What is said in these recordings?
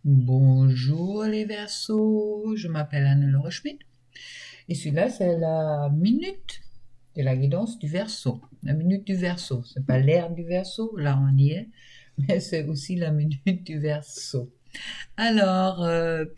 Bonjour les Verseaux, je m'appelle Anne-Laure Schmidt et celui-là c'est la minute de la guidance du Verseau. La minute du Verseau, c'est pas l'ère du Verseau, là on y est, mais c'est aussi la minute du Verseau. Alors,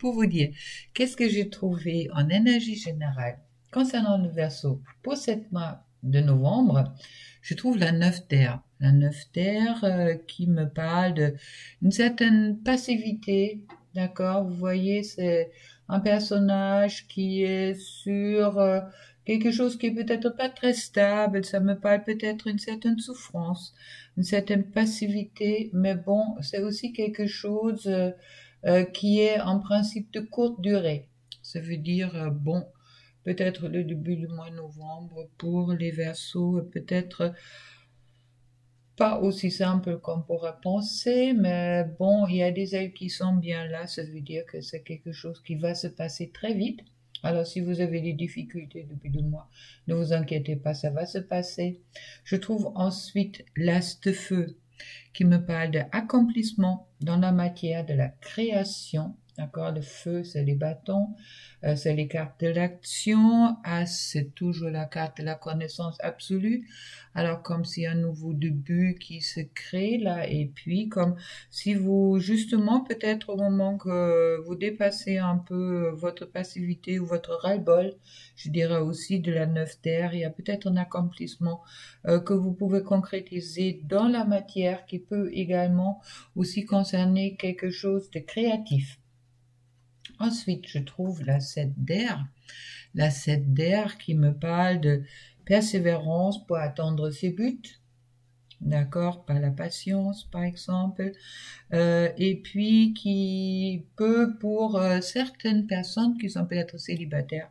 pour vous dire, qu'est-ce que j'ai trouvé en énergie générale concernant le Verseau pour cette mois de novembre? Je trouve la 9 terre. La 9 terre qui me parle d'une certaine passivité, d'accord? Vous voyez, c'est un personnage qui est sur quelque chose qui est peut-être pas très stable, ça me parle peut-être une certaine souffrance, une certaine passivité, mais bon, c'est aussi quelque chose qui est en principe de courte durée. Ça veut dire, bon, peut-être le début du mois de novembre pour les Verseaux, peut-être pas aussi simple qu'on pourrait penser, mais bon, il y a des ailes qui sont bien là, ça veut dire que c'est quelque chose qui va se passer très vite. Alors, si vous avez des difficultés depuis 2 mois, ne vous inquiétez pas, ça va se passer. Je trouve ensuite l'as de feu qui me parle d'accomplissement dans la matière de la création. D'accord, le feu, c'est les bâtons, c'est les cartes de l'action. As, c'est toujours la carte de la connaissance absolue. Alors, comme s'il y a un nouveau début qui se crée là, et puis comme si vous, justement, peut-être au moment que vous dépassez un peu votre passivité ou votre ras-le-bol, je dirais aussi de la 9 terre, il y a peut-être un accomplissement que vous pouvez concrétiser dans la matière qui peut également aussi concerner quelque chose de créatif. Ensuite, je trouve la 7 d'air. La 7 d'air qui me parle de persévérance pour atteindre ses buts. D'accord, par la patience par exemple, et puis qui peut pour certaines personnes qui sont peut-être célibataires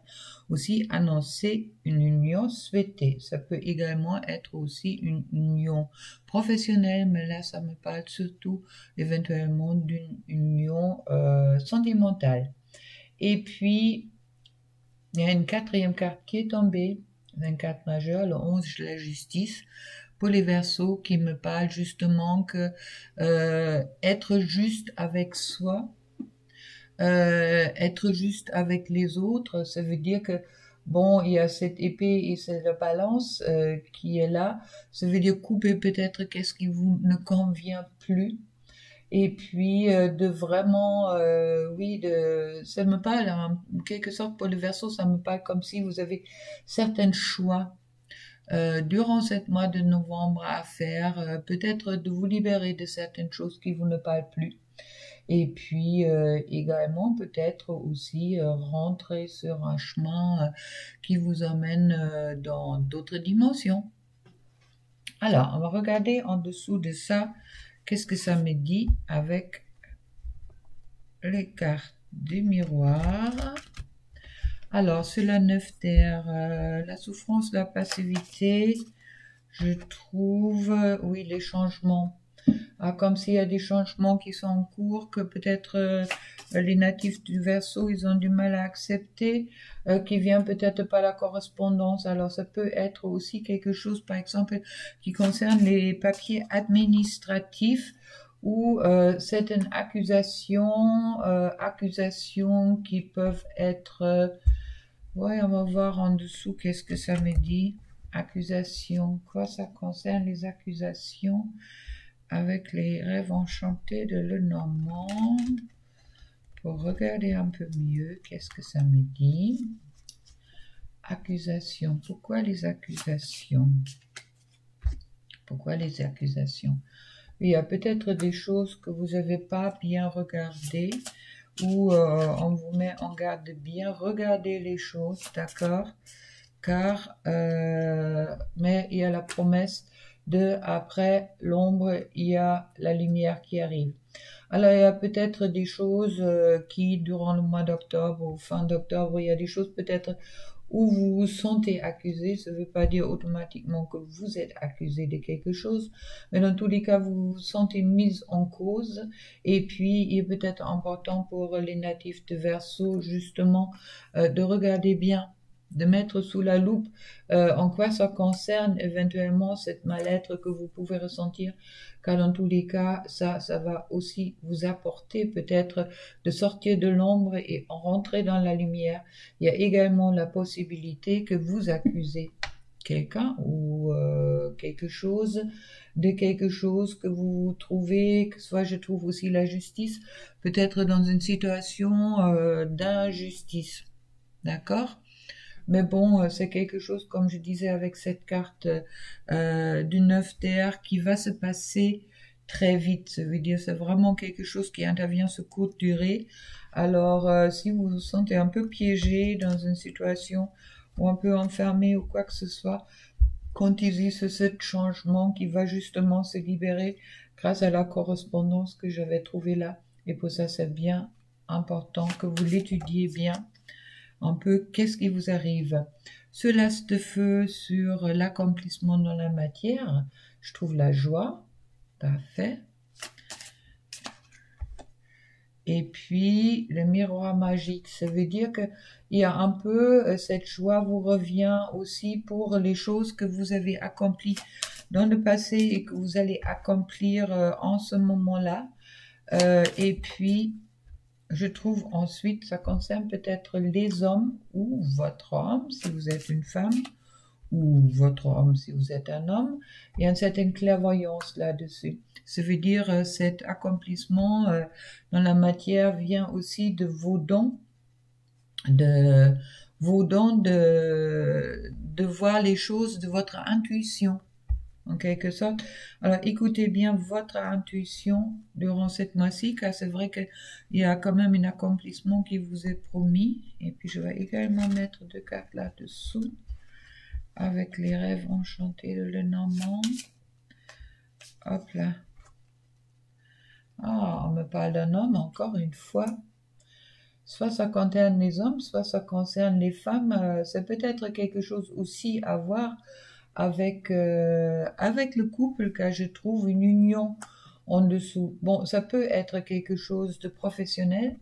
aussi annoncer une union souhaitée. Ça peut également être aussi une union professionnelle, mais là ça me parle surtout éventuellement d'une union sentimentale. Et puis il y a une quatrième carte qui est tombée, une carte majeure, le 11, la justice, pour les Verseaux, qui me parle justement que être juste avec soi, être juste avec les autres, ça veut dire que bon, il y a cette épée et cette balance qui est là, ça veut dire couper peut-être qu'est-ce qui vous ne convient plus. Et puis de vraiment, oui, ça me parle en quelque sorte pour le Verseau, ça me parle comme si vous avez certains choix durant ce mois de novembre à faire, peut-être de vous libérer de certaines choses qui vous ne parlent plus. Et puis également peut-être aussi rentrer sur un chemin qui vous emmène dans d'autres dimensions. Alors, on va regarder en dessous de ça, qu'est-ce que ça me dit avec les cartes du miroir. Alors, sur la 9 terre, la souffrance, la passivité, je trouve, oui, les changements. Ah, comme s'il y a des changements qui sont en cours, que peut-être les natifs du Verseau, ils ont du mal à accepter, qui vient peut-être pas la correspondance. Alors, ça peut être aussi quelque chose, par exemple, qui concerne les papiers administratifs ou certaines accusations qui peuvent être... ouais, on va voir en dessous qu'est-ce que ça me dit. Accusations, quoi ça concerne les accusations avec les rêves enchantés de Lenormand. Pour regarder un peu mieux, qu'est-ce que ça me dit? Accusations. Pourquoi les accusations? Pourquoi les accusations? Il y a peut-être des choses que vous n'avez pas bien regardées, ou on vous met en garde de bien regarder les choses, d'accord? Car, mais il y a la promesse de après l'ombre, il y a la lumière qui arrive. Alors, il y a peut-être des choses qui, durant le mois d'octobre ou fin d'octobre, il y a des choses peut-être où vous vous sentez accusé. Ça ne veut pas dire automatiquement que vous êtes accusé de quelque chose, mais dans tous les cas, vous vous sentez mise en cause. Et puis, il est peut-être important pour les natifs de Verseau, justement, de regarder bien de mettre sous la loupe en quoi ça concerne éventuellement cette mal-être que vous pouvez ressentir, car dans tous les cas, ça va aussi vous apporter peut-être de sortir de l'ombre et en rentrer dans la lumière. Il y a également la possibilité que vous accusez quelqu'un ou quelque chose de quelque chose que vous trouvez, que soit je trouve aussi la justice, peut-être dans une situation d'injustice, d'accord? Mais bon, c'est quelque chose, comme je disais avec cette carte du 9 terre, qui va se passer très vite. Ça veut dire c'est vraiment quelque chose qui intervient sur courte durée. Alors, si vous vous sentez un peu piégé dans une situation ou un peu enfermé ou quoi que ce soit, comptez-y sur ce changement qui va justement se libérer grâce à la correspondance que j'avais trouvée là. Et pour ça, c'est bien important que vous l'étudiez bien un peu qu'est-ce qui vous arrive. Ce l'as de feu sur l'accomplissement dans la matière, je trouve la joie, parfait. Et puis le miroir magique, ça veut dire que il y a un peu cette joie vous revient aussi pour les choses que vous avez accomplies dans le passé et que vous allez accomplir en ce moment-là. Et puis je trouve ensuite, ça concerne peut-être les hommes ou votre homme, si vous êtes une femme, ou votre homme si vous êtes un homme. Il y a une certaine clairvoyance là-dessus. Ça veut dire cet accomplissement dans la matière vient aussi de vos dons, de voir les choses de votre intuition. En quelque sorte. Alors, écoutez bien votre intuition durant cette mois-ci, car c'est vrai qu'il y a quand même un accomplissement qui vous est promis. Et puis, je vais également mettre 2 cartes là-dessous, avec les rêves enchantés de Lenormand. Hop là. Ah, on me parle d'un homme, encore une fois. Soit ça concerne les hommes, soit ça concerne les femmes. C'est peut-être quelque chose aussi à voir avec le couple, car je trouve une union en dessous. Bon, ça peut être quelque chose de professionnel,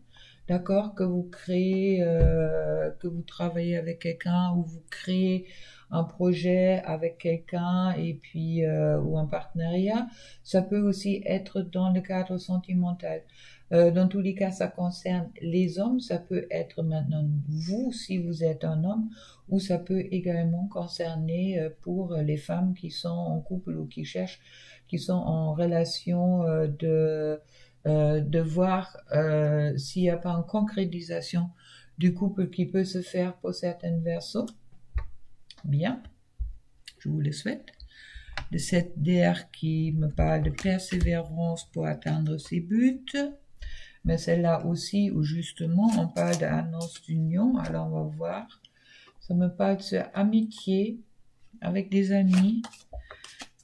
d'accord, que vous créez, que vous travaillez avec quelqu'un ou vous créez un projet avec quelqu'un et puis ou un partenariat. Ça peut aussi être dans le cadre sentimental. Dans tous les cas, ça concerne les hommes. Ça peut être maintenant vous, si vous êtes un homme, ou ça peut également concerner pour les femmes qui sont en couple ou qui cherchent, qui sont en relation de voir s'il n'y a pas une concrétisation du couple qui peut se faire pour certaines versos. Bien, je vous le souhaite. De cette DR qui me parle de persévérance pour atteindre ses buts. Mais c'est là aussi où justement on parle d'annonce d'union. Alors on va voir. Ça me parle de amitié avec des amis.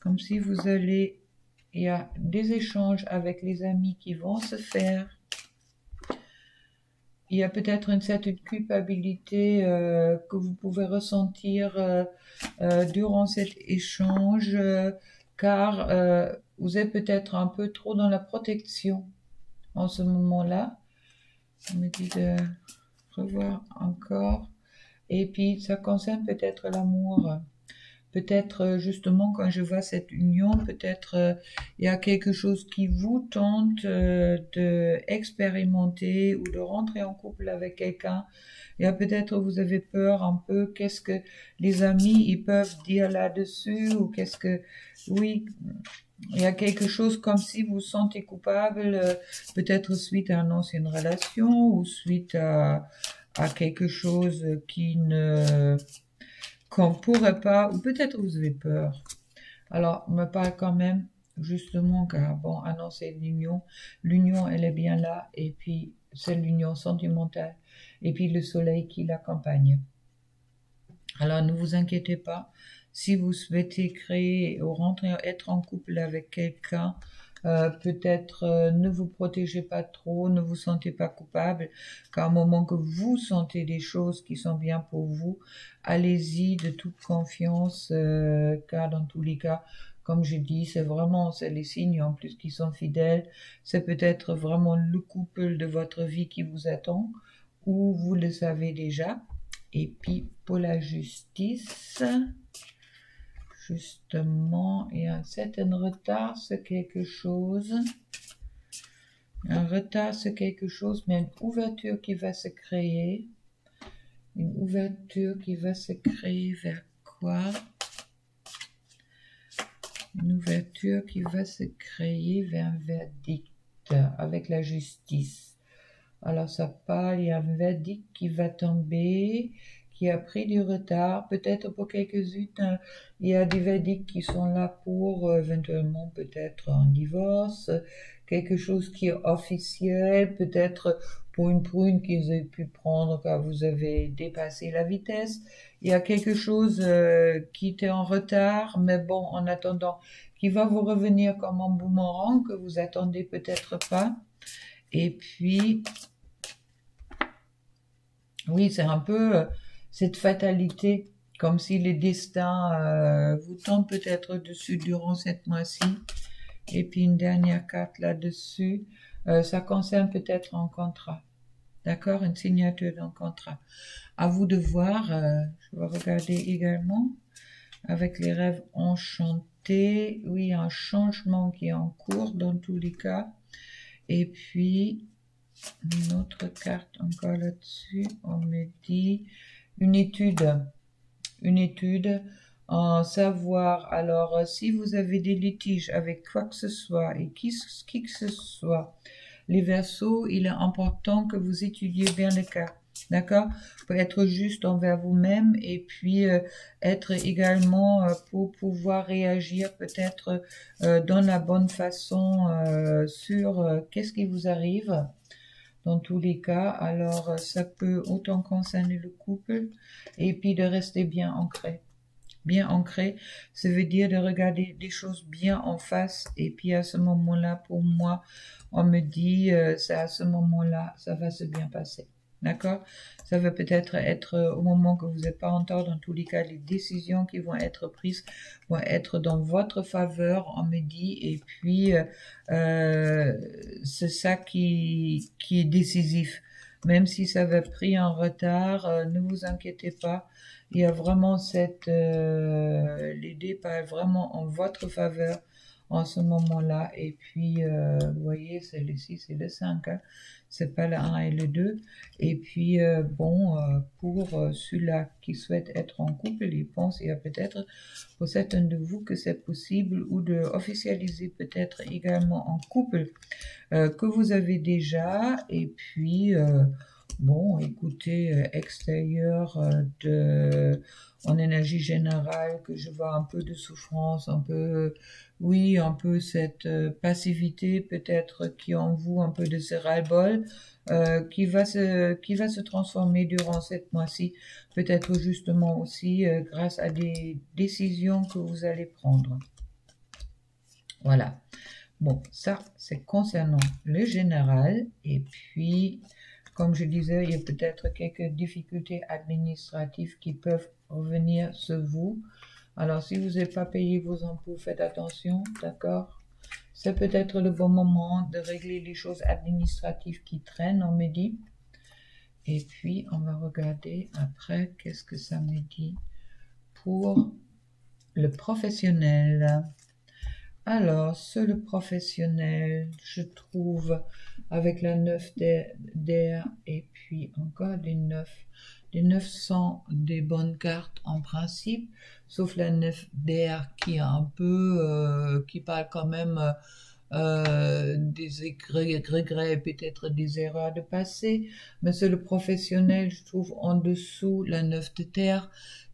Comme si vous allez... Il y a des échanges avec les amis qui vont se faire. Il y a peut-être une certaine culpabilité que vous pouvez ressentir durant cet échange. Car vous êtes peut-être un peu trop dans la protection en ce moment-là. On me dit de revoir encore. Et puis, ça concerne peut-être l'amour. Peut-être, justement, quand je vois cette union, peut-être il y a quelque chose qui vous tente d'expérimenter ou de rentrer en couple avec quelqu'un. Il y a peut-être, vous avez peur un peu, qu'est-ce que les amis, ils peuvent dire là-dessus, ou qu'est-ce que... Oui, il y a quelque chose comme si vous vous sentez coupable, peut-être suite à une ancienne relation, ou suite à quelque chose qui ne... qu'on ne pourrait pas, ou peut-être vous avez peur. Alors, on me parle quand même, justement, car, bon, annoncer l'union, elle est bien là, et puis c'est l'union sentimentale, et puis le soleil qui l'accompagne. Alors, ne vous inquiétez pas, si vous souhaitez créer ou rentrer, être en couple avec quelqu'un, peut-être ne vous protégez pas trop, ne vous sentez pas coupable, car au moment que vous sentez des choses qui sont bien pour vous, allez-y de toute confiance, car dans tous les cas, comme je dis, c'est les signes en plus qui sont fidèles, c'est peut-être vraiment le couple de votre vie qui vous attend, ou vous le savez déjà. Et puis pour la justice, justement, il y a un certain retard sur quelque chose. Un retard sur quelque chose, mais une ouverture qui va se créer. Une ouverture qui va se créer vers quoi? Une ouverture qui va se créer vers un verdict avec la justice. Alors ça parle, il y a un verdict qui va tomber, qui a pris du retard, peut-être pour quelques-unes, il y a des verdicts qui sont là pour éventuellement peut-être un divorce, quelque chose qui est officiel, peut-être pour une prune qu'ils aient pu prendre quand vous avez dépassé la vitesse. Il y a quelque chose qui était en retard, mais bon, en attendant, qui va vous revenir comme un boomerang que vous attendez peut-être pas. Et puis, oui, c'est un peu cette fatalité, comme si les destins vous tombent peut-être dessus durant cette mois-ci. Et puis une dernière carte là-dessus, ça concerne peut-être un contrat, d'accord, une signature d'un contrat. À vous de voir, je vais regarder également avec les rêves enchantés. Oui, un changement qui est en cours dans tous les cas. Et puis, une autre carte encore là-dessus, on me dit une étude en savoir. Alors, si vous avez des litiges avec quoi que ce soit et qui que ce soit, les Verseaux, il est important que vous étudiez bien le cas, d'accord, pour être juste envers vous-même et puis être également pour pouvoir réagir peut-être dans la bonne façon sur qu'est-ce qui vous arrive. Dans tous les cas, alors ça peut autant concerner le couple et puis de rester bien ancré. Bien ancré, ça veut dire de regarder des choses bien en face et puis à ce moment-là, pour moi, on me dit, c'est à ce moment-là, ça va se bien passer. D'accord? Ça va peut-être être au moment que vous n'êtes pas en tort, dans tous les cas, les décisions qui vont être prises vont être dans votre faveur, on me dit, et puis c'est ça qui est décisif. Même si ça va pris en retard, ne vous inquiétez pas, il y a vraiment cette... l'idée parle vraiment en votre faveur en ce moment-là. Et puis, vous voyez, c'est le 6 et le 5, hein. C'est pas le 1 et le 2. Et puis, bon, pour ceux-là qui souhaitent être en couple, ils pensent, il y a peut-être pour certains de vous que c'est possible ou de officialiser peut-être également en couple que vous avez déjà. Et puis, bon, écoutez, extérieur en énergie générale, que je vois un peu de souffrance, un peu, oui, un peu cette passivité peut-être qui en vous, un peu de ce ras-le-bol, qui va se transformer durant cette mois-ci, peut-être justement aussi grâce à des décisions que vous allez prendre. Voilà. Bon, ça, c'est concernant le général. Et puis, comme je disais, il y a peut-être quelques difficultés administratives qui peuvent revenir sur vous. Alors, si vous n'avez pas payé vos impôts, faites attention, d'accord? C'est peut-être le bon moment de régler les choses administratives qui traînent, on me dit. Et puis, on va regarder après qu'est-ce que ça me dit pour le professionnel. Alors, sur le professionnel, je trouve avec la 9 d'air et puis encore des 9. Les 9 sont des bonnes cartes en principe, sauf la 9 d'air qui est un peu, qui parle quand même des regrets, peut-être des erreurs de passé. Mais sur le professionnel, je trouve en dessous la 9 de terre,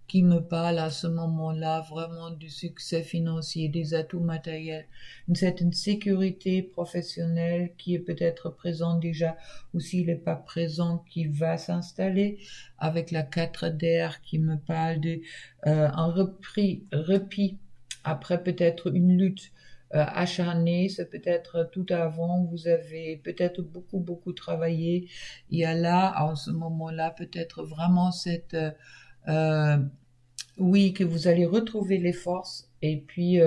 qui me parle à ce moment-là vraiment du succès financier, des atouts matériels, une certaine sécurité professionnelle qui est peut-être présente déjà, ou s'il n'est pas présent, qui va s'installer, avec la 4 d'air qui me parle de un repli après peut-être une lutte acharnée, c'est peut-être tout avant, vous avez peut-être beaucoup travaillé, il y a là, en ce moment-là, peut-être vraiment cette... oui, que vous allez retrouver les forces et puis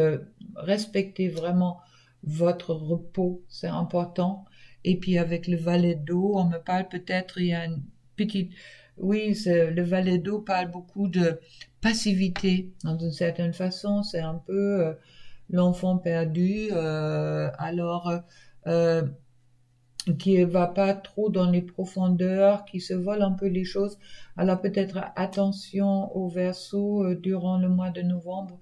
respecter vraiment votre repos, c'est important. Et puis avec le valet d'eau, on me parle peut-être, il y a une petite oui, le valet d'eau parle beaucoup de passivité. Dans une certaine façon, c'est un peu l'enfant perdu, euh, qui va pas trop dans les profondeurs, qui se vole un peu les choses. Alors peut-être attention au Verseau durant le mois de novembre,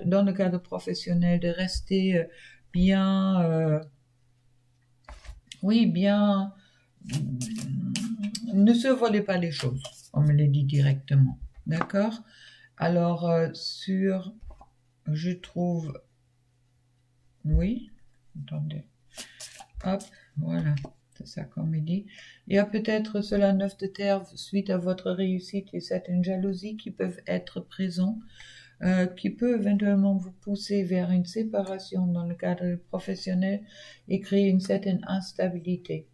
dans le cadre professionnel, de rester bien, oui, bien, ne se volez pas les choses, on me le dit directement, d'accord? Alors je trouve, oui, attendez, hop, voilà, c'est ça qu'on me dit. Il y a peut-être cela 9 de terre suite à votre réussite et certaines jalousies qui peuvent être présents, qui peut éventuellement vous pousser vers une séparation dans le cadre professionnel et créer une certaine instabilité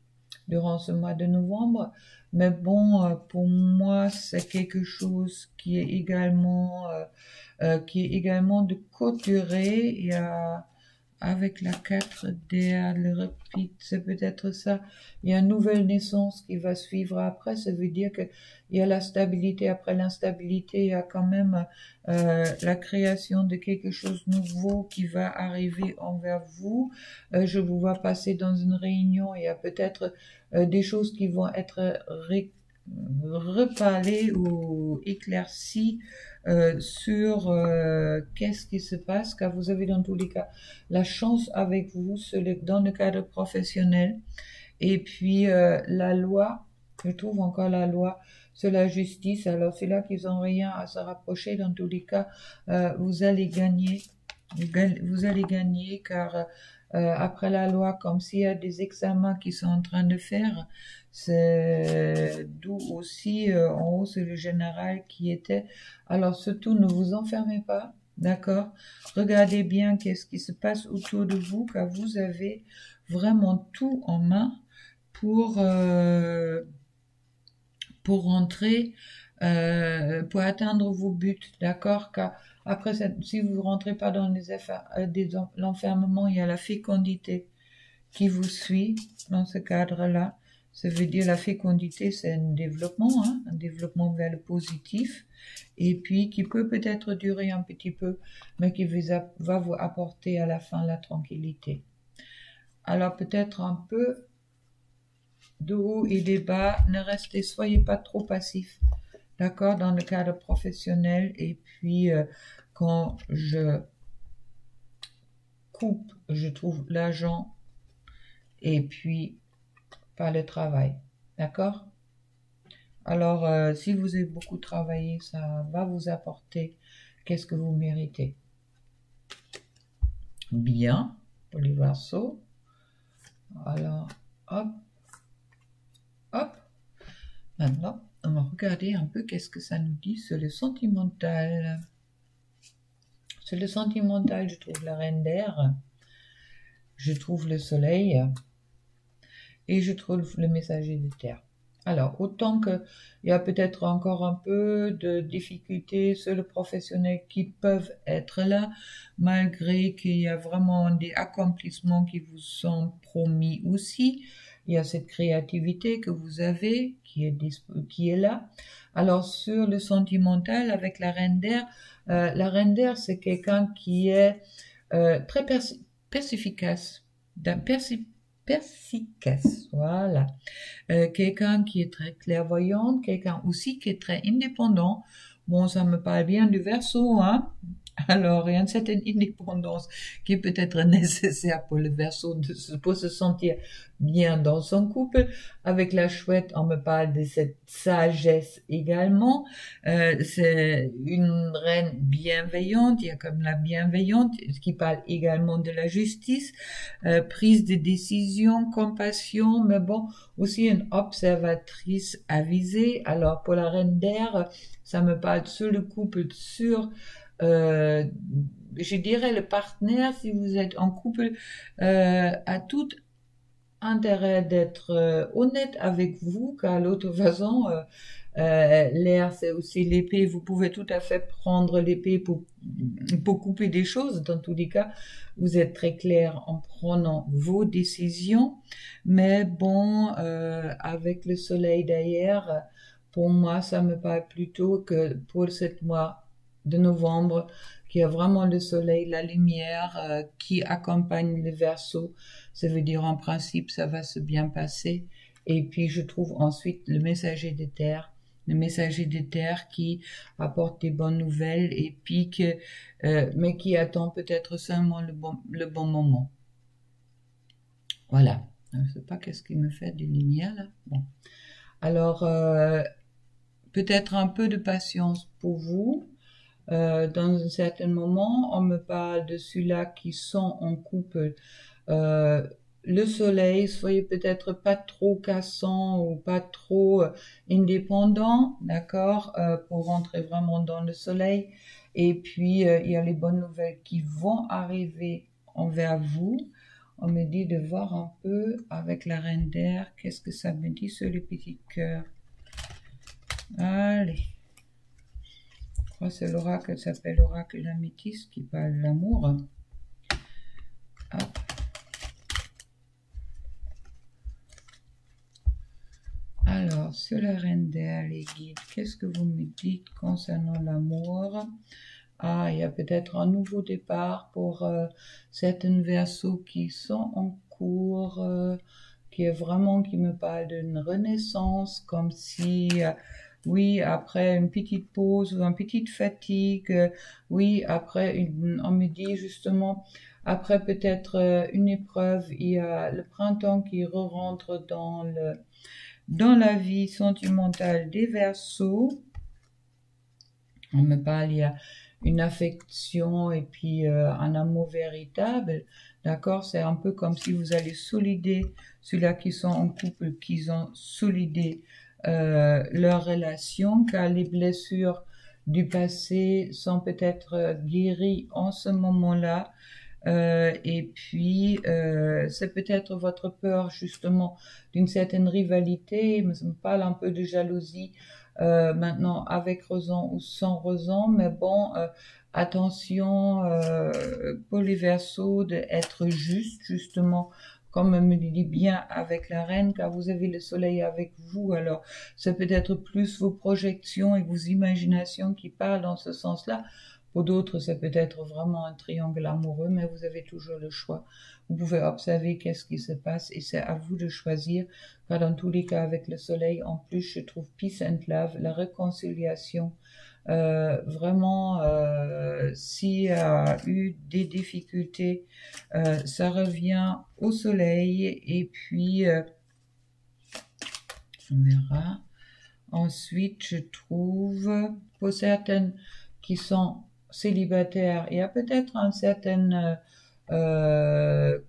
durant ce mois de novembre. Mais bon, pour moi, c'est quelque chose qui est également de courte durée. Il y a, avec la 4 d'air, le repeat, c'est peut-être ça. Il y a une nouvelle naissance qui va suivre après. Ça veut dire que il y a la stabilité. Après l'instabilité, il y a quand même la création de quelque chose de nouveau qui va arriver envers vous. Je vous vois passer dans une réunion. Il y a peut-être des choses qui vont être reparlées ou éclaircies sur qu'est-ce qui se passe, car vous avez dans tous les cas la chance avec vous dans le cadre professionnel. Et puis la loi, je trouve encore la loi sur la justice. Alors c'est là qu'ils n'ont rien à se rapprocher. Dans tous les cas, vous allez gagner. Vous allez gagner car après la loi, comme s'il y a des examens qui sont en train de faire, c'est d'où aussi en haut c'est le général qui était. Alors surtout ne vous enfermez pas, d'accord? Regardez bien qu'est-ce qui se passe autour de vous, car vous avez vraiment tout en main pour rentrer, pour atteindre vos buts, d'accord? Car après, si vous ne rentrez pas dans l'enfermement, il y a la fécondité qui vous suit dans ce cadre-là. Ça veut dire la fécondité, c'est un développement, hein, un développement vers le positif, et puis qui peut peut-être durer un petit peu, mais qui va vous apporter à la fin la tranquillité. Alors peut-être un peu de haut et des bas, soyez pas trop passif, d'accord, dans le cadre professionnel. Et puis quand je coupe, je trouve l'argent et puis par le travail, d'accord. Alors si vous avez beaucoup travaillé, ça va vous apporter qu'est-ce que vous méritez. Bien pour les Verseaux. Alors hop, hop, maintenant on va regarder un peu qu'est-ce que ça nous dit sur le sentimental. Sur le sentimental, je trouve la reine d'air, je trouve le soleil et je trouve le messager de terre. Alors, autant qu'il y a peut-être encore un peu de difficultés sur le professionnel qui peuvent être là, malgré qu'il y a vraiment des accomplissements qui vous sont promis aussi. Il y a cette créativité que vous avez qui est là. Alors, sur le sentimental, avec la reine d'air, c'est quelqu'un qui est très perspicace, perspicace, voilà. Quelqu'un qui est très clairvoyant, quelqu'un aussi qui est très indépendant. Bon, ça me parle bien du Verseau, hein. Alors, il y a une certaine indépendance qui est peut-être nécessaire pour le Verseau pour se sentir bien dans son couple. Avec la chouette, on me parle de cette sagesse également. C'est une reine bienveillante, il y a comme la bienveillante qui parle également de la justice, prise de décision, compassion, mais bon, aussi une observatrice avisée. Alors, pour la reine d'air, ça me parle sur le couple, je dirais le partenaire, si vous êtes en couple, a tout intérêt d'être honnête avec vous, car l'autre façon, l'air c'est aussi l'épée, vous pouvez tout à fait prendre l'épée pour couper des choses. Dans tous les cas, vous êtes très clair en prenant vos décisions, mais bon, avec le soleil derrière, pour moi, ça me paraît plutôt que pour ce mois de novembre, qu'il y a vraiment le soleil, la lumière qui accompagne le Verseau. Ça veut dire en principe, ça va se bien passer. Et puis, je trouve ensuite le messager des terres qui apporte des bonnes nouvelles et puis mais qui attend peut-être seulement le bon moment. Voilà. Je ne sais pas qu'est-ce qui me fait des lumières là. Bon. Alors, peut-être un peu de patience pour vous. Dans un certain moment, on me parle de ceux-là qui sont en couple. Le soleil, soyez peut-être pas trop cassant ou pas trop indépendant, d'accord, pour rentrer vraiment dans le soleil. Et puis, il y a les bonnes nouvelles qui vont arriver envers vous. On me dit de voir un peu avec la reine d'air, qu'est-ce que ça me dit sur les petits cœurs. Allez. Je crois que c'est l'oracle qui s'appelle l'oracle de la métisse qui parle de l'amour. Hop. Alors, sur la reine d'air, les guides, qu'est-ce que vous me dites concernant l'amour? Ah, il y a peut-être un nouveau départ pour certains Verseaux qui sont en cours, qui me parle d'une renaissance, comme si, oui, après une petite pause ou une petite fatigue, oui, après, on me dit justement, après peut-être une épreuve, il y a le printemps qui rentre dans la vie sentimentale des Verseaux. On me parle, il y a une affection et puis un amour véritable, d'accord? C'est un peu comme si vous allez solider ceux-là qui sont en couple, qui ont solidé leur relation, car les blessures du passé sont peut-être guéries en ce moment-là. Et puis, c'est peut-être votre peur justement d'une certaine rivalité, mais ça me parle un peu de jalousie maintenant avec raison ou sans raison, mais bon, attention pour les Verseaux d'être juste, justement, comme me le dit bien avec la reine, car vous avez le soleil avec vous, alors c'est peut-être plus vos projections et vos imaginations qui parlent dans ce sens-là. Pour d'autres, c'est peut-être vraiment un triangle amoureux, mais vous avez toujours le choix. Vous pouvez observer qu'est-ce qui se passe et c'est à vous de choisir. Car dans tous les cas, avec le soleil, en plus, je trouve peace and love, la réconciliation. Vraiment, s'il y a eu des difficultés, ça revient au soleil et puis, on verra. Ensuite, je trouve, pour certaines qui sont célibataires, il y a peut-être un certain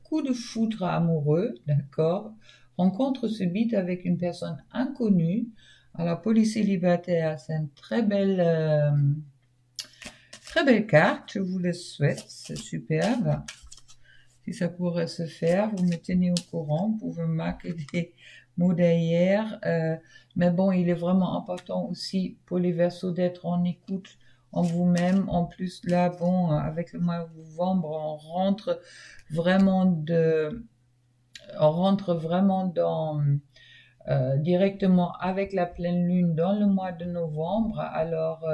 coup de foudre amoureux, d'accord? Rencontre subite avec une personne inconnue. Alors pour les célibataires, c'est une très belle carte, je vous le souhaite, c'est superbe. Si ça pourrait se faire, vous me tenez au courant, vous pouvez marquer des mots derrière. Mais bon, il est vraiment important aussi pour les Verseaux d'être en écoute en vous-même. En plus, là, bon, avec le mois de novembre, on rentre vraiment dans directement avec la pleine lune dans le mois de novembre. Alors,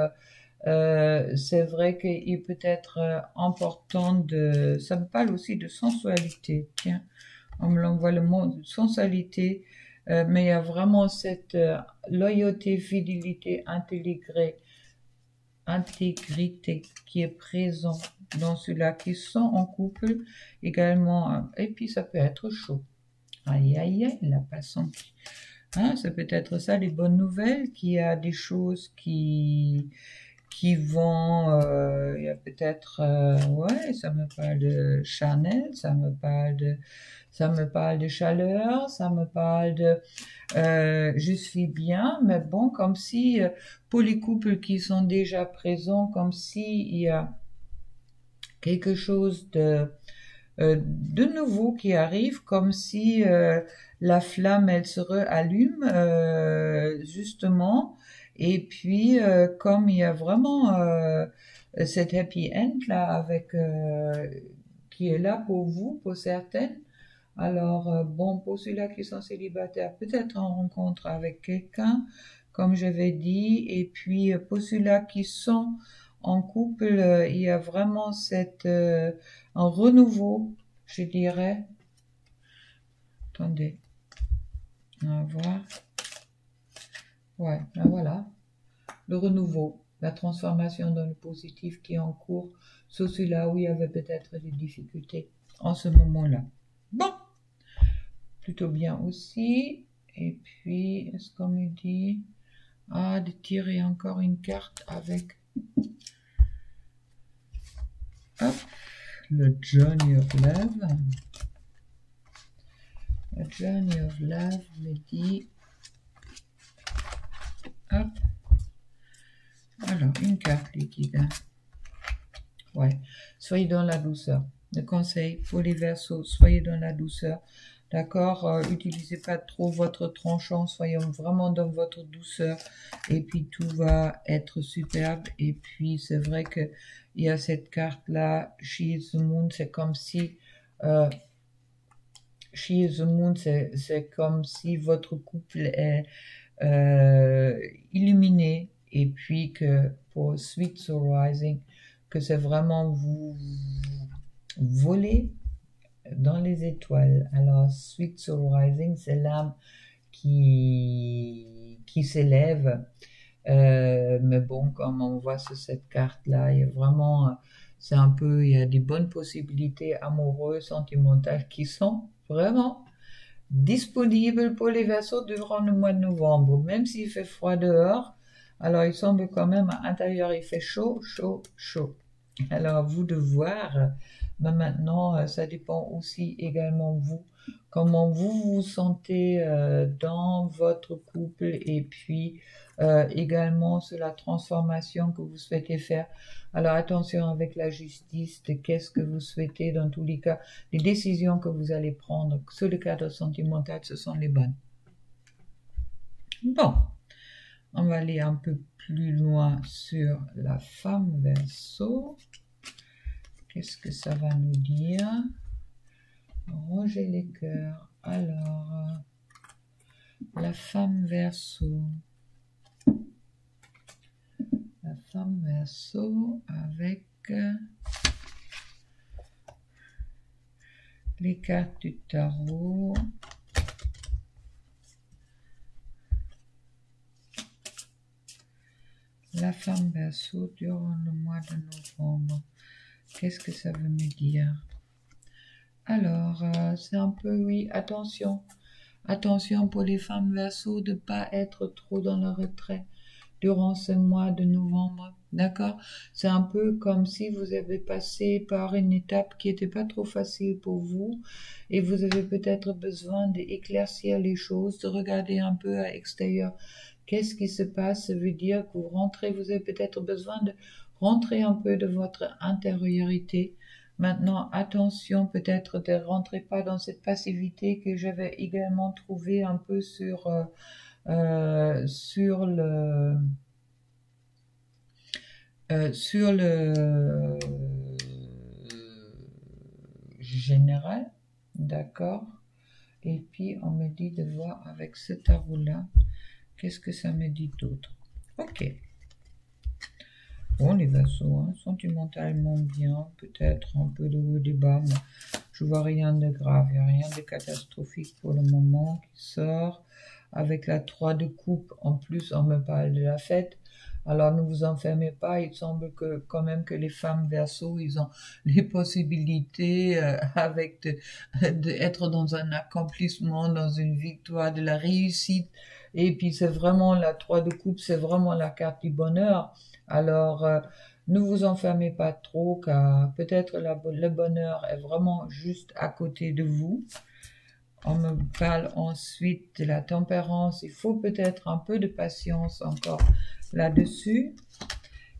c'est vrai qu'il peut être important de... Ça me parle aussi de sensualité. Tiens, on me l'envoie le mot de sensualité. Mais il y a vraiment cette loyauté, fidélité, intégrité qui est présent dans ceux-là qui sont en couple également. Et puis ça peut être chaud. Aïe, aïe, aïe, la patience. Hein, ça peut être ça, les bonnes nouvelles, qu'il y a des choses qui vont, il y a peut-être, ouais, ça me parle de Chanel, ça me parle de chaleur, ça me parle de, je suis bien, mais bon, comme si, pour les couples qui sont déjà présents, comme si il y a quelque chose de nouveau qui arrive, comme si la flamme, elle se réallume, justement, et puis comme il y a vraiment cet happy end là avec qui est là pour vous, pour certaines. Alors bon, pour ceux-là qui sont célibataires, peut-être en rencontre avec quelqu'un, comme j'avais dit. Et puis, pour ceux-là qui sont en couple, il y a vraiment un renouveau, je dirais. Attendez, on va voir. Ouais, ben voilà, le renouveau, la transformation dans le positif qui est en cours, sur celui-là où il y avait peut-être des difficultés en ce moment-là. Bon, plutôt bien aussi. Et puis, est-ce qu'on me dit de tirer encore une carte avec hop, le Journey of Love. Le Journey of Love me dit hop. Alors, une carte liquide. Ouais, soyez dans la douceur. Le conseil pour les Verseaux, soyez dans la douceur. D'accord, utilisez pas trop votre tranchant, soyez vraiment dans votre douceur. Et puis tout va être superbe. Et puis c'est vrai que il y a cette carte-là, She is the Moon, c'est comme si She is the Moon, c'est comme si votre couple est illuminé. Et puis que pour Sweet Soul Rising, que c'est vraiment vous voler dans les étoiles. Alors, Sweet Soul Rising, c'est l'âme qui s'élève. Mais bon, comme on voit sur cette carte-là, il y a vraiment, il y a des bonnes possibilités amoureuses, sentimentales qui sont vraiment disponibles pour les Verseaux durant le mois de novembre. Même s'il fait froid dehors, alors il semble quand même à l'intérieur, il fait chaud, chaud, chaud. Alors, à vous de voir. Mais maintenant, ça dépend aussi également vous, comment vous vous sentez dans votre couple et puis également sur la transformation que vous souhaitez faire. Alors attention avec la justice de qu'est-ce que vous souhaitez dans tous les cas. Les décisions que vous allez prendre sur le cadre sentimental, ce sont les bonnes. Bon, on va aller un peu plus loin sur la femme Verseau. Qu'est-ce que ça va nous dire? Ranger les cœurs. Alors, la femme Verseau. La femme Verseau avec les cartes du tarot. La femme Verseau durant le mois de novembre. Qu'est-ce que ça veut me dire? Alors, c'est un peu, oui, attention. Attention pour les femmes Verseau de ne pas être trop dans le retrait durant ce mois de novembre. D'accord? C'est un peu comme si vous avez passé par une étape qui n'était pas trop facile pour vous et vous avez peut-être besoin d'éclaircir les choses, de regarder un peu à l'extérieur. Qu'est-ce qui se passe? Ça veut dire que vous avez peut-être besoin de rentrer un peu de votre intériorité. Maintenant, attention, peut-être ne rentrez pas dans cette passivité que j'avais également trouvée un peu sur le général, d'accord. Et puis on me dit de voir avec ce tarot-là, qu'est-ce que ça me dit d'autre? Ok. Bon, les Verseaux, hein, sentimentalement bien, peut-être un peu de haut des bas, mais je vois rien de grave, il n'y a rien de catastrophique pour le moment qui sort. Avec la 3 de coupe, en plus, on me parle de la fête. Alors, ne vous enfermez pas, il semble que quand même que les femmes Verseaux, ils ont les possibilités d'être dans un accomplissement, dans une victoire, de la réussite. Et puis, c'est vraiment la 3 de coupe, c'est vraiment la carte du bonheur. Alors, ne vous enfermez pas trop, car peut-être le bonheur est vraiment juste à côté de vous. On me parle ensuite de la tempérance. Il faut peut-être un peu de patience encore là-dessus.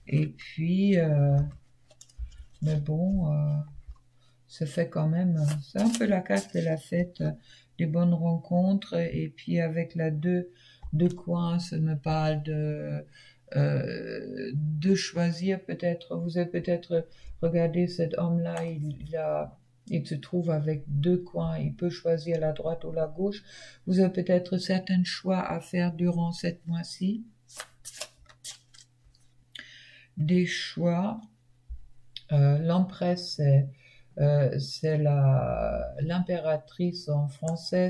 Et puis, mais bon, ça fait quand même, c'est un peu la carte de la fête, des bonnes rencontres. Et puis avec la 2 de coin, ça me parle de choisir peut-être. Vous avez peut-être regardé cet homme-là, il a Il se trouve avec deux coins. Il peut choisir la droite ou la gauche. Vous avez peut-être certains choix à faire durant cette mois-ci. Des choix. L'empresse, c'est l'impératrice en français.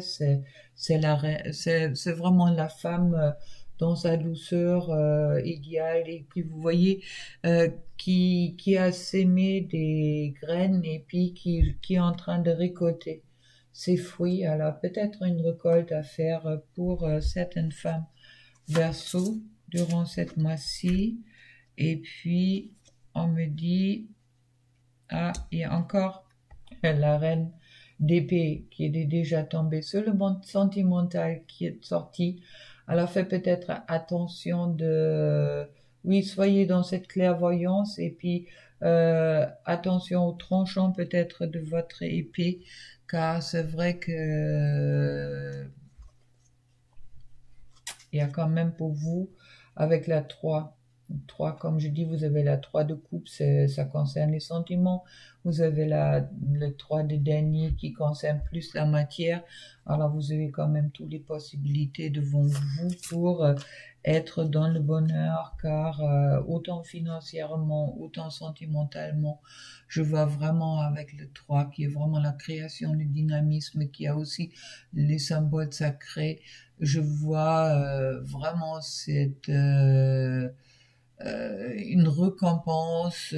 C'est vraiment la femme dans sa douceur idéale. Et puis vous voyez qui a sémé des graines et puis qui est en train de récolter ses fruits. Alors peut-être une récolte à faire pour certaines femmes Verseau durant cette mois-ci. Et puis on me dit, ah, il y a encore la reine d'épée qui est déjà tombée sur le monde sentimental qui est sorti. Alors faites peut-être attention de... Oui, soyez dans cette clairvoyance et puis attention au tranchant peut-être de votre épée, car c'est vrai que il y a quand même pour vous, avec la 3, comme je dis, vous avez la 3 de coupe, ça concerne les sentiments. Vous avez le 3 de denier qui concerne plus la matière. Alors vous avez quand même toutes les possibilités devant vous pour être dans le bonheur, car autant financièrement, autant sentimentalement, je vois vraiment avec le 3 qui est vraiment la création, le dynamisme, qui a aussi les symboles sacrés. Je vois vraiment une récompense,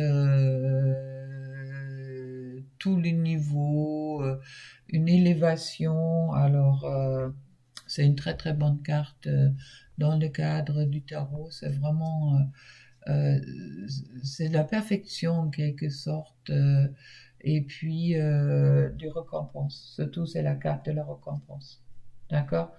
tous les niveaux, une élévation. Alors, c'est une très très bonne carte dans le cadre du tarot. C'est vraiment, c'est la perfection en quelque sorte. Et puis, du récompense. Surtout, c'est la carte de la récompense. D'accord?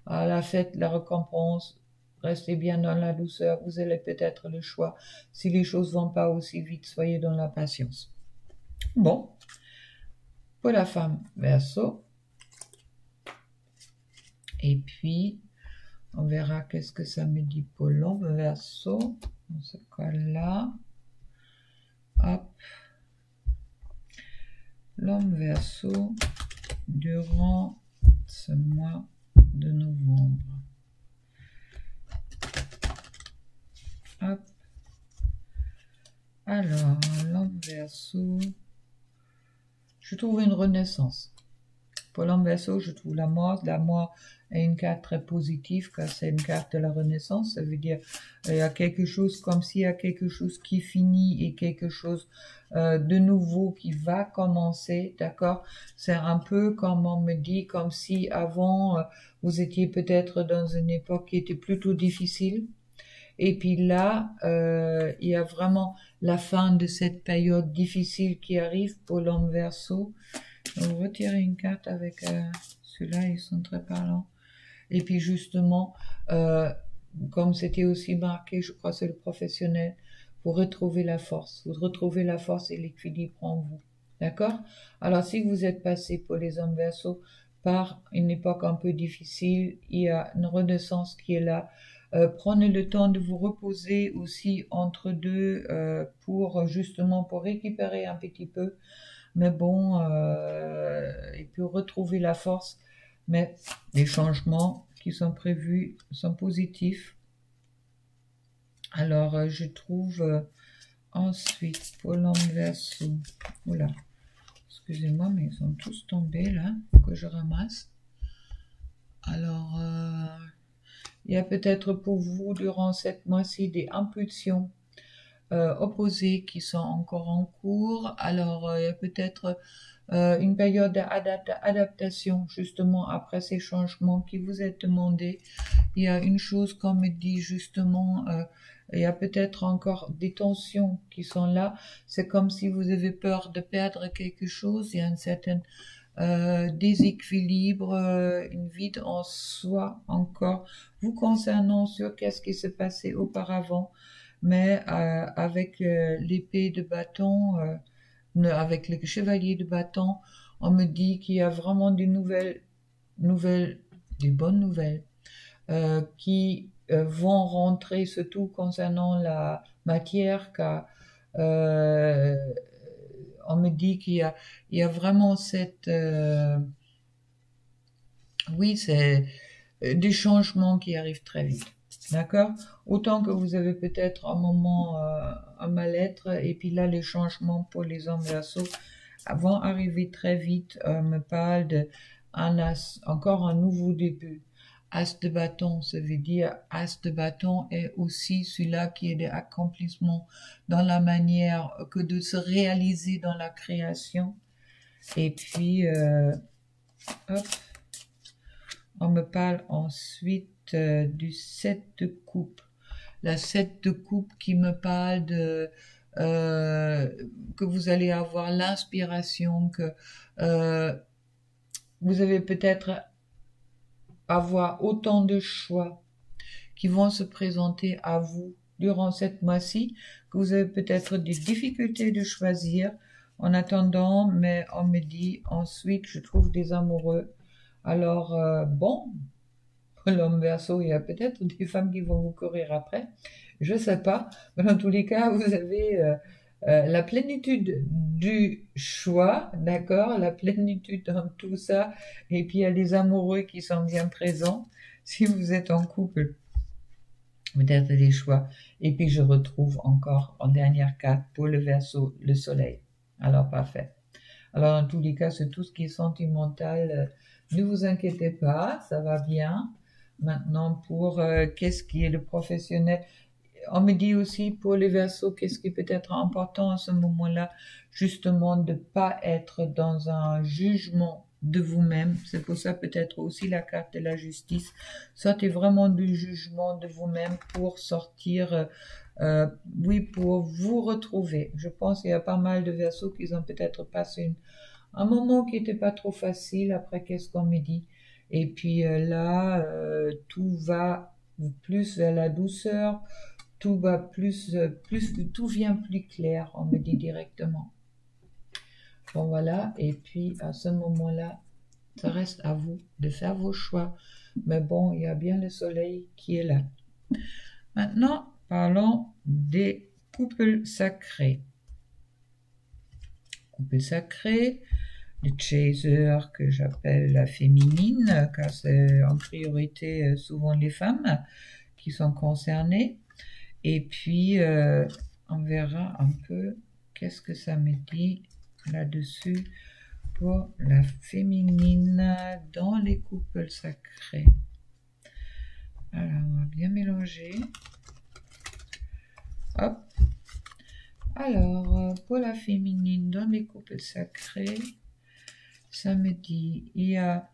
À la fête, la récompense. Restez bien dans la douceur, vous avez peut-être le choix. Si les choses vont pas aussi vite, soyez dans la patience. Bon, pour la femme Verseau. Et puis, on verra qu'est-ce que ça me dit pour l'homme Verseau. Dans ce cas-là, hop. L'homme Verseau durant ce mois de novembre. Hop. Alors, l'homme Verseau, je trouve une renaissance. Pour l'homme Verseau, je trouve la mort. La mort est une carte très positive, car c'est une carte de la renaissance. Ça veut dire il y a quelque chose, comme s'il y a quelque chose qui finit et quelque chose de nouveau qui va commencer, d'accord? C'est un peu comme on me dit, comme si avant, vous étiez peut-être dans une époque qui était plutôt difficile. Et puis là, il y a vraiment la fin de cette période difficile qui arrive pour l'homme Verseau. On va retirer une carte avec ceux-là, ils sont très parlants. Et puis justement, comme c'était aussi marqué, je crois que c'est le professionnel, vous retrouvez la force. Vous retrouvez la force et l'équilibre en vous. D'accord? Alors si vous êtes passé pour les hommes Verseau par une époque un peu difficile, il y a une renaissance qui est là. Prenez le temps de vous reposer aussi entre deux pour justement pour récupérer un petit peu. Mais bon, et puis retrouver la force. Mais les changements qui sont prévus sont positifs. Alors, je trouve ensuite pour l'homme Verseau. Oula, excusez-moi, mais ils sont tous tombés là, que je ramasse. Alors, il y a peut-être pour vous, durant cette mois-ci, des impulsions opposées qui sont encore en cours. Alors, il y a peut-être une période d'adaptation, justement, après ces changements qui vous est demandé. Il y a une chose qu'on me dit, justement, il y a peut-être encore des tensions qui sont là. C'est comme si vous avez peur de perdre quelque chose. Il y a une certaine déséquilibre, une vide en soi encore, vous concernant sur qu'est-ce qui s'est passé auparavant, mais avec l'épée de bâton, avec le chevalier de bâton, on me dit qu'il y a vraiment des des bonnes nouvelles, qui vont rentrer, surtout concernant la matière, car on me dit il y a vraiment cette... oui, c'est des changements qui arrivent très vite. D'accord? Autant que vous avez peut-être un moment, un mal-être, et puis là, les changements pour les hommes Verseau vont arriver très vite. On me parle de un as, encore un nouveau début. As de bâton, ça veut dire as de bâton est aussi celui-là qui est d'accomplissement dans la manière que de se réaliser dans la création. Et puis, hop, on me parle ensuite du 7 de coupe. La 7 de coupe qui me parle de que vous allez avoir l'inspiration, que vous avez peut-être avoir autant de choix qui vont se présenter à vous durant cette mois-ci, que vous avez peut-être des difficultés de choisir en attendant, mais on me dit ensuite, je trouve des amoureux. Alors, bon, pour l'homme Verseau, il y a peut-être des femmes qui vont vous courir après, je sais pas, mais dans tous les cas, vous avez la plénitude du choix, d'accord, la plénitude dans tout ça, et puis il y a les amoureux qui sont bien présents. Si vous êtes en couple, peut-être des choix. Et puis je retrouve encore en dernière carte pour le Verseau, le soleil. Alors parfait. Alors dans tous les cas, c'est tout ce qui est sentimental. Ne vous inquiétez pas, ça va bien. Maintenant pour qu'est-ce qui est le professionnel. On me dit aussi pour les Verseaux, qu'est-ce qui peut être important à ce moment-là, justement de ne pas être dans un jugement de vous-même. C'est pour ça peut-être aussi la carte de la justice. Sortez vraiment du jugement de vous-même pour sortir, oui, pour vous retrouver. Je pense qu'il y a pas mal de Verseaux qui ont peut-être passé un moment qui n'était pas trop facile. Après, qu'est-ce qu'on me dit? Et puis là, tout va plus vers la douceur. Tout va tout vient plus clair, on me dit directement. Bon voilà, et puis à ce moment-là, ça reste à vous de faire vos choix. Mais bon, il y a bien le soleil qui est là. Maintenant, parlons des couples sacrés. Couples sacrés, le chaser que j'appelle la féminine, car c'est en priorité souvent les femmes qui sont concernées. Et puis, on verra un peu qu'est-ce que ça me dit là-dessus pour la féminine dans les couples sacrés. Alors, on va bien mélanger. Hop. Alors, pour la féminine dans les couples sacrés, ça me dit, il y a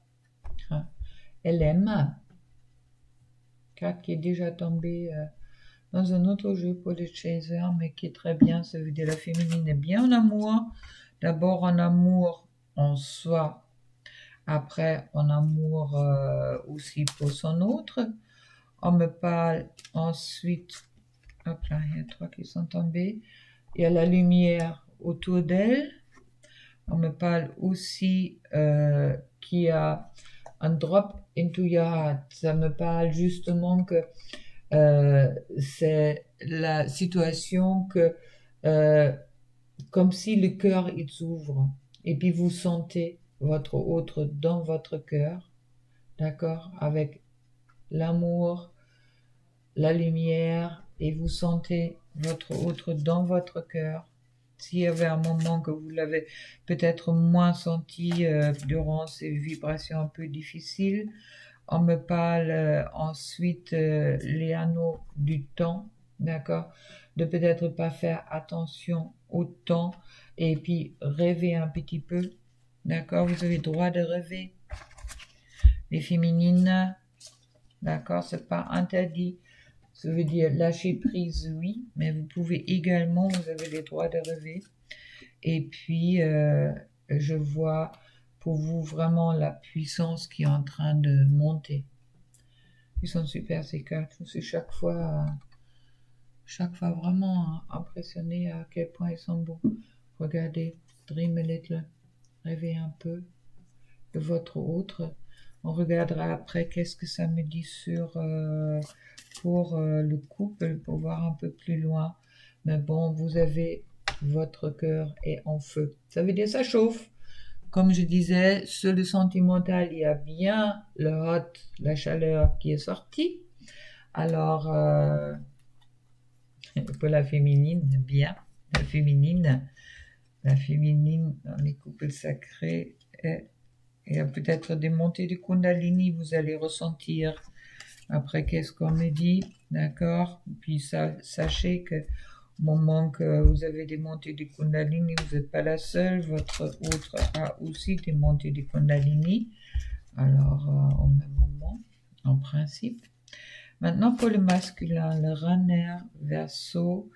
LM, carte qui est déjà tombée dans un autre jeu pour les chasers, mais qui est très bien. Ça veut dire la féminine est bien en amour. D'abord en amour en soi, après en amour aussi pour son autre. On me parle ensuite, hop là, il y a 3 qui sont tombés. Il y a la lumière autour d'elle. On me parle aussi qu'il y a un drop into your heart. Ça me parle justement que c'est la situation que comme si le cœur il s'ouvre et puis vous sentez votre autre dans votre cœur, d'accord, avec l'amour, la lumière, et vous sentez votre autre dans votre cœur. S'il y avait un moment que vous l'avez peut-être moins senti durant ces vibrations un peu difficiles, on me parle ensuite les anneaux du temps, d'accord, de peut-être pas faire attention au temps et puis rêver un petit peu, d'accord, vous avez le droit de rêver. Les féminines, d'accord, c'est pas interdit, ça veut dire lâcher prise, oui, mais vous pouvez également, vous avez le droit de rêver. Et puis, je vois pour vous vraiment la puissance qui est en train de monter. Ils sont super ces cartes. Je suis chaque fois vraiment impressionné à quel point ils sont beaux. Regardez, dream a little, rêvez un peu de votre autre. On regardera après qu'est-ce que ça me dit sur pour le couple, pour voir un peu plus loin. Mais bon, vous avez votre cœur est en feu. Ça veut dire ça chauffe. Comme je disais, sur le sentimental, il y a bien le hot, la chaleur qui est sortie. Alors, pour la féminine, bien, la féminine, dans les couples sacrés, il y a peut-être des montées de Kundalini, vous allez ressentir. Après, qu'est-ce qu'on me dit, d'accord? Puis sachez que au moment que vous avez des montées de Kundalini, vous n'êtes pas la seule, votre autre a aussi des montées de Kundalini. Alors, au même moment, en principe. Maintenant, pour le masculin, le runner, Verseau,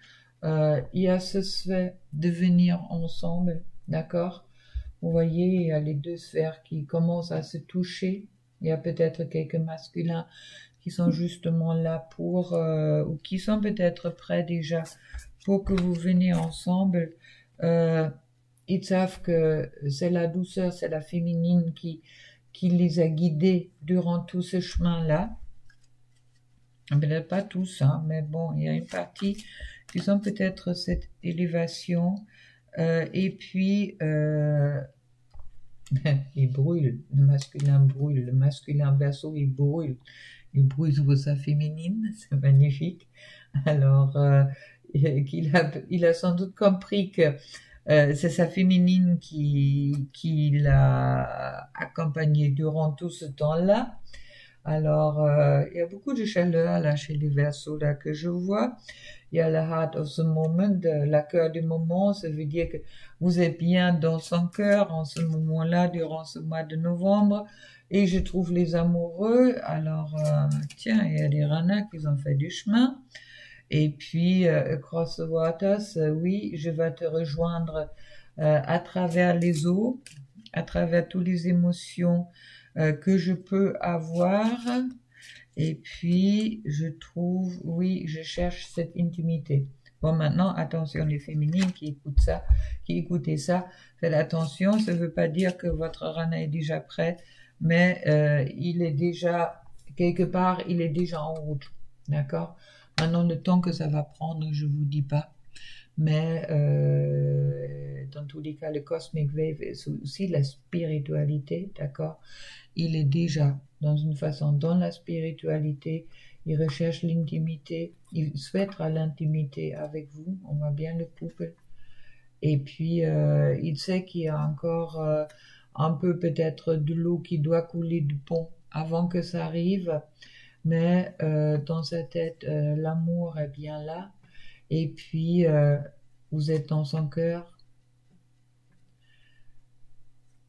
il y a ce souhait de venir ensemble, d'accord? Vous voyez, il y a les deux sphères qui commencent à se toucher. Il y a peut-être quelques masculins qui sont justement là pour, ou qui sont peut-être prêts déjà pour que vous veniez ensemble. Ils savent que c'est la douceur, c'est la féminine qui les a guidés durant tout ce chemin-là. Peut-être pas tous, hein, mais bon, il y a une partie qui sont peut-être cette élévation. Et puis, il brûle, le masculin Verseau, il brûle pour sa féminine, c'est magnifique. Alors, il a sans doute compris que c'est sa féminine qui l'a accompagné durant tout ce temps-là. Alors, il y a beaucoup de chaleur là chez les Verseaux là que je vois. Il y a la heart of the moment, la cœur du moment. Ça veut dire que vous êtes bien dans son cœur en ce moment-là, durant ce mois de novembre. Et je trouve les amoureux. Alors, tiens, il y a des ranas qui ont fait du chemin. Et puis, Across the Waters, oui, je vais te rejoindre à travers les eaux, à travers toutes les émotions que je peux avoir. Et puis, je trouve, oui, je cherche cette intimité. Bon, maintenant, attention, les féminines qui écoutez ça, faites attention, ça ne veut pas dire que votre rana est déjà prêt, mais il est déjà, quelque part, il est déjà en route, d'accord? Maintenant, le temps que ça va prendre, je vous dis pas, mais dans tous les cas, le Cosmic Wave est aussi la spiritualité, d'accord? Il est déjà dans une façon, dans la spiritualité, il recherche l'intimité, il souhaitera l'intimité avec vous, on voit bien le couple. Et puis, il sait qu'il y a encore un peu peut-être de l'eau qui doit couler du pont avant que ça arrive, mais dans sa tête, l'amour est bien là. Et puis, vous êtes dans son cœur.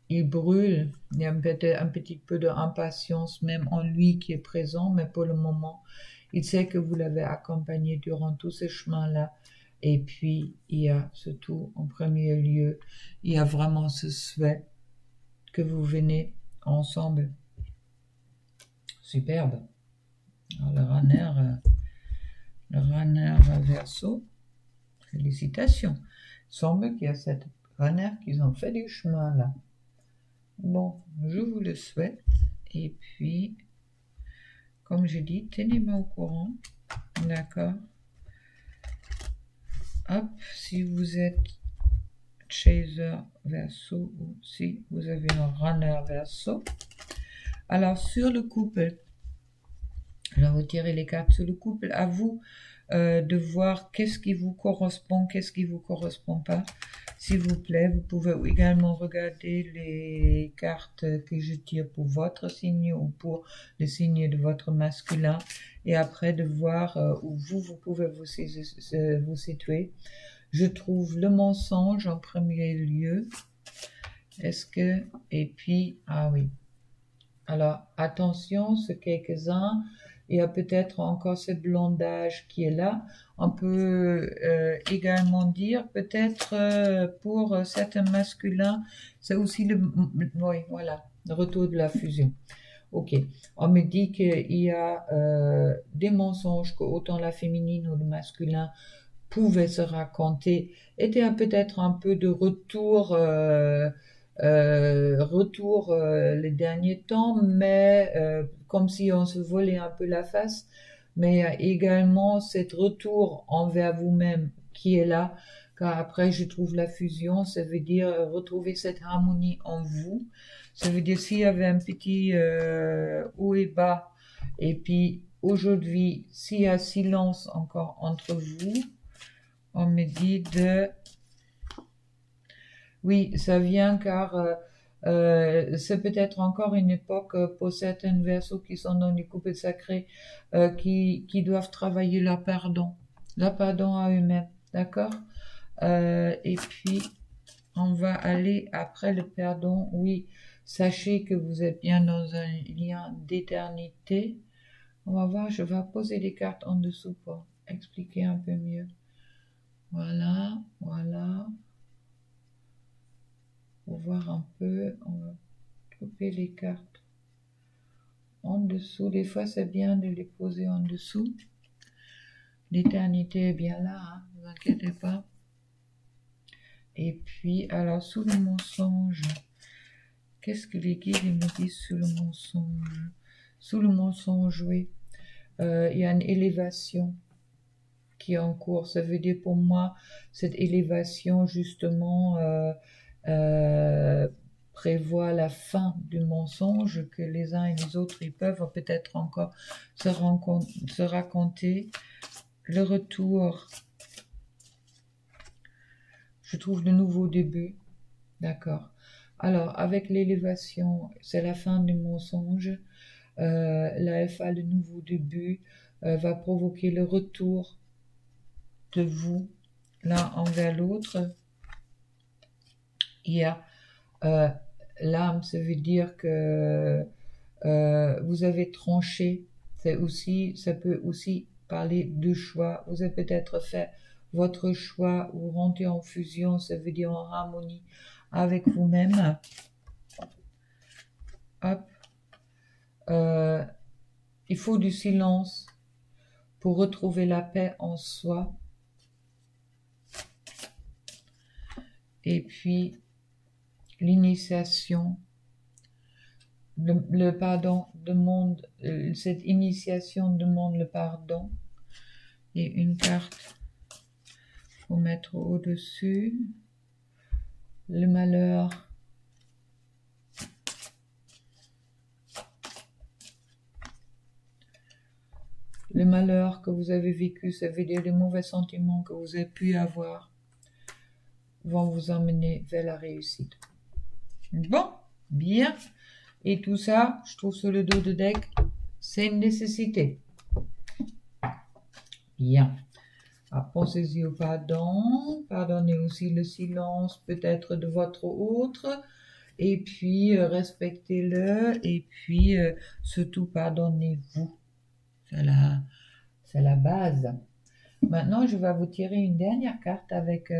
Il brûle, il y a peut-être un petit peu d'impatience même en lui qui est présent, mais pour le moment, il sait que vous l'avez accompagné durant tout ce chemin-là. Et puis, il y a surtout, en premier lieu, il y a vraiment ce souhait que vous venez ensemble. Superbe. Alors, le runner Verseau, félicitations. Il semble qu'il y a cette runner qui ont fait du chemin là. Bon, je vous le souhaite. Et puis, comme je dis, tenez-moi au courant. D'accord? Hop, si vous êtes chaser Verseau ou si vous avez un runner Verseau. Alors, sur le couple, je vais retirer les cartes sur le couple. À vous de voir qu'est-ce qui vous correspond, qu'est-ce qui vous correspond pas. S'il vous plaît, vous pouvez également regarder les cartes que je tire pour votre signe ou pour le signe de votre masculin et après de voir où vous pouvez vous situer. Je trouve le mensonge en premier lieu. Est-ce que... Et puis, ah oui. Alors, attention, ce quelques-uns... Il y a peut-être encore ce blondage qui est là. On peut également dire, peut-être pour certains masculins, c'est aussi oui, voilà, le retour de la fusion. Ok, on me dit qu'il y a des mensonges que autant la féminine ou le masculin pouvaient se raconter. Et il y a peut-être un peu de retour... les derniers temps, mais comme si on se volait un peu la face, mais également cet retour envers vous-même qui est là, car après je trouve la fusion, ça veut dire retrouver cette harmonie en vous. Ça veut dire s'il y avait un petit haut et bas, et puis aujourd'hui, s'il y a silence encore entre vous, on me dit de... Oui, ça vient car c'est peut-être encore une époque pour certaines versos qui sont dans les couples sacrés qui doivent travailler la pardon à eux-mêmes, d'accord? Et puis, on va aller après le pardon. Oui, sachez que vous êtes bien dans un lien d'éternité. On va voir, je vais poser des cartes en dessous pour expliquer un peu mieux. Voilà, voilà. Pour voir un peu, on va couper les cartes en dessous. Des fois, c'est bien de les poser en dessous. L'éternité est bien là, hein, ne vous inquiétez pas. Et puis, alors, sous le mensonge, qu'est-ce que les guides me disent sous le mensonge? Sous le mensonge, oui. Il y a une élévation qui est en cours. Ça veut dire pour moi, cette élévation, justement, prévoit la fin du mensonge, que les uns et les autres, ils peuvent peut-être encore se raconter. Le retour, je trouve le nouveau début, d'accord. Alors, avec l'élévation, c'est la fin du mensonge. La FA, le nouveau début, va provoquer le retour de vous, l'un envers l'autre. Il y a l'âme, ça veut dire que vous avez tranché. Ça peut aussi parler de choix. Vous avez peut-être fait votre choix ou rentré en fusion, ça veut dire en harmonie avec vous-même. Hop. Il faut du silence pour retrouver la paix en soi. Et puis, l'initiation, le pardon demande, cette initiation demande le pardon. Et une carte, faut mettre au-dessus. Le malheur. Le malheur que vous avez vécu, ça veut dire les mauvais sentiments que vous avez pu avoir, vont vous emmener vers la réussite. Bon, bien. Et tout ça, je trouve sur le dos de deck, c'est une nécessité. Bien. Pensez-y au pardon. Pardonnez aussi le silence peut-être de votre autre. Et puis, respectez-le. Et puis, surtout, pardonnez-vous. C'est la base. Maintenant, je vais vous tirer une dernière carte avec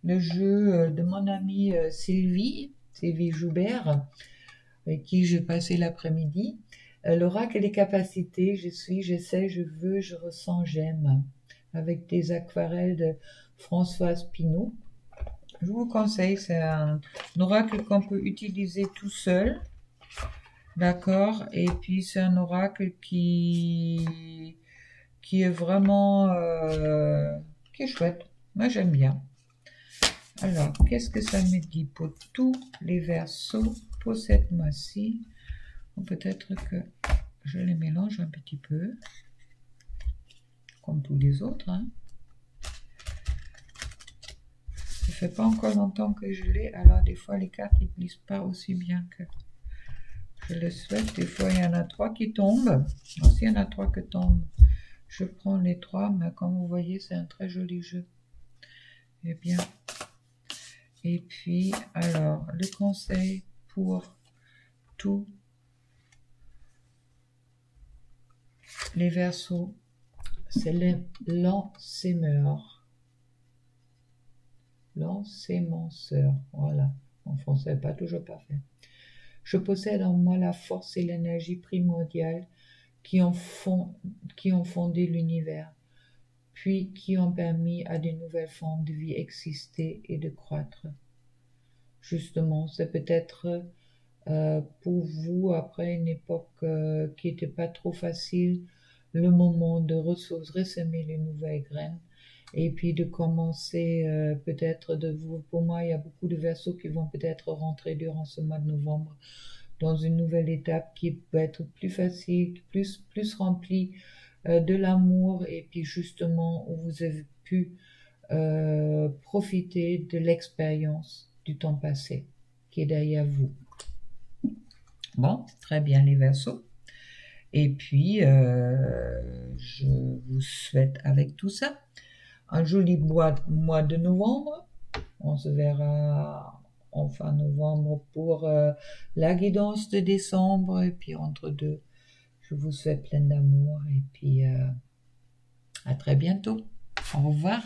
le jeu de mon amie Sylvie Joubert, avec qui j'ai passé l'après-midi. L'oracle des capacités, je suis, je sais, je veux, je ressens, j'aime, avec des aquarelles de Françoise Pinault. Je vous conseille, c'est un oracle qu'on peut utiliser tout seul, d'accord, et puis c'est un oracle qui est vraiment qui est chouette. Moi, j'aime bien. Alors, qu'est-ce que ça me dit pour tous les versos pour cette mois-ci? Peut-être que je les mélange un petit peu, comme tous les autres. Hein. Ça fait pas encore longtemps que je l'ai, alors des fois les cartes ne glissent pas aussi bien que je le souhaite. Des fois, il y en a 3 qui tombent. Non, s'il y en a 3 qui tombent, je prends les 3, mais comme vous voyez, c'est un très joli jeu. Eh bien, et puis, alors, le conseil pour tous les versos, c'est l'ensémeur. L'ensémenceur, voilà. En français, pas toujours parfait. Je possède en moi la force et l'énergie primordiale qui ont fondé l'univers, puis qui ont permis à de nouvelles formes de vie exister et de croître. Justement, c'est peut-être pour vous, après une époque qui n'était pas trop facile, le moment de ressemer les nouvelles graines et puis de commencer peut-être de vous. Pour moi, il y a beaucoup de Verseaux qui vont peut-être rentrer durant ce mois de novembre dans une nouvelle étape qui peut être plus facile, plus remplie de l'amour, et puis justement où vous avez pu profiter de l'expérience du temps passé qui est derrière vous. Bon, très bien les Verseaux. Et puis, je vous souhaite avec tout ça un joli mois de novembre. On se verra en fin novembre pour la guidance de décembre. Et puis entre deux, je vous souhaite plein d'amour. Et puis à très bientôt. Au revoir.